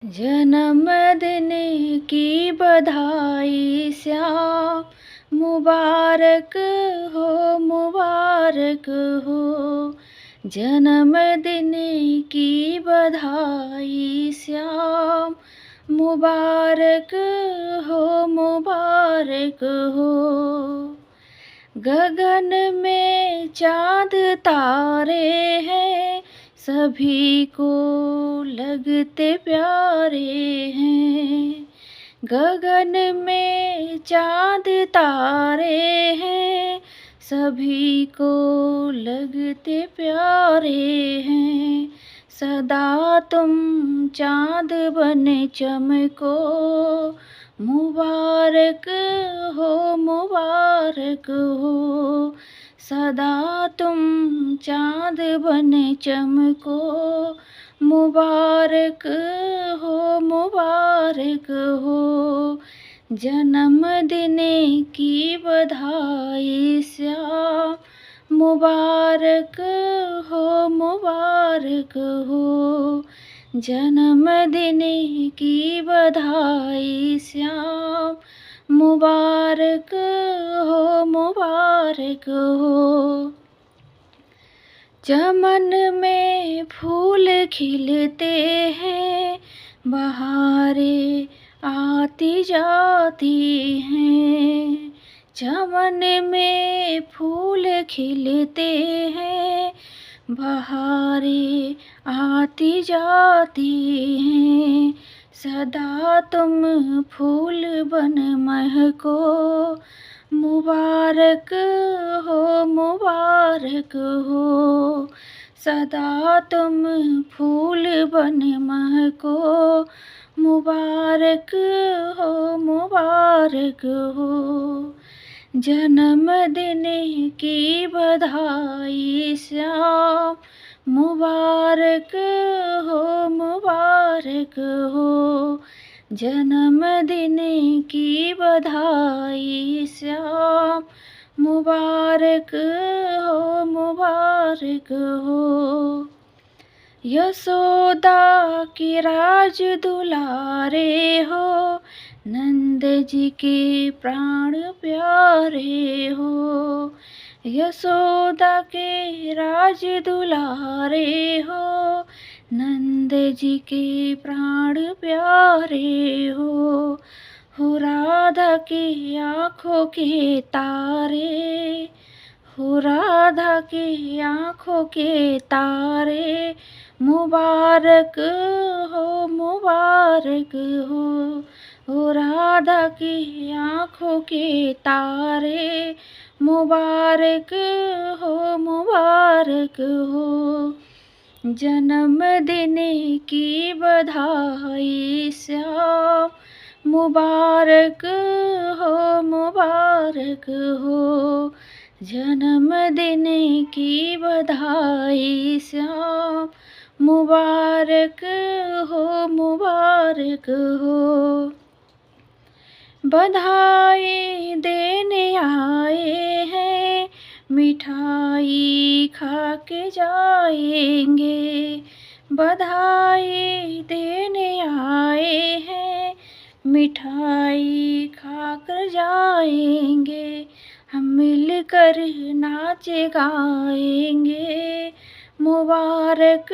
जन्मदिन की बधाई श्याम, मुबारक हो मुबारक हो। जन्मदिन की बधाई श्याम, मुबारक हो मुबारक हो। गगन में चाँद तारे हैं, सभी को लगते प्यारे हैं। गगन में चाँद तारे हैं, सभी को लगते प्यारे हैं। सदा तुम चाँद बन चमको, मुबारक हो मुबारक हो। सदा तुम चाँद बन चमको, मुबारक हो मुबारक हो। जन्मदिन की बधाई श्याम, मुबारक हो मुबारक हो। जन्मदिन की बधाई श्याम, मुबारक हो मुबारक हो। चमन में फूल खिलते हैं, बहारें आती जाती हैं। चमन में फूल खिलते हैं, बहारें आती जाती हैं। सदा तुम फूल बन महको, मुबारक हो मुबारक हो। सदा तुम फूल बन महको, मुबारक हो मुबारक हो। जन्मदिन की बधाई श्याम, मुबारक हो मुबारक हो। जन्मदिन की बधाई श्याम, मुबारक हो मुबारक हो। यशोदा के राज दुलारे हो, नंद जी के प्राण प्यारे हो। यशोदा के राज दुलारे हो, नंद जी के प्राण प्यारे हो राधा की आँखों के तारे, हो राधा की आँखों के तारे। मुबारक हो मुबारक हो राधा की आँखों के तारे। मुबारक हो मुबारक हो। जन्मदिन की बधाई श्याम, मुबारक हो मुबारक हो। जन्मदिन की बधाई श्याम, मुबारक हो मुबारक हो। बधाई देने आए हैं, मिठाई खा के जाएंगे। बधाई देने आए हैं, मिठाई खाकर जाएंगे। हम मिलकर नाच गाएंगे, मुबारक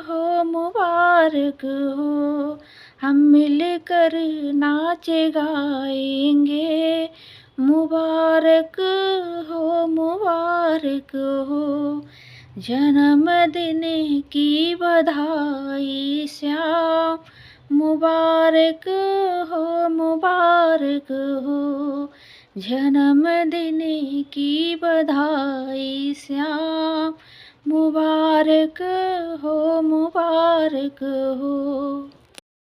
हो मुबारक हो। हम मिलकर नाच गाएंगे, मुबारक हो मुबारक हो। जन्मदिन की बधाई श्याम, मुबारक हो मुबारक हो। जन्मदिन की बधाई श्याम, मुबारक हो मुबारक हो।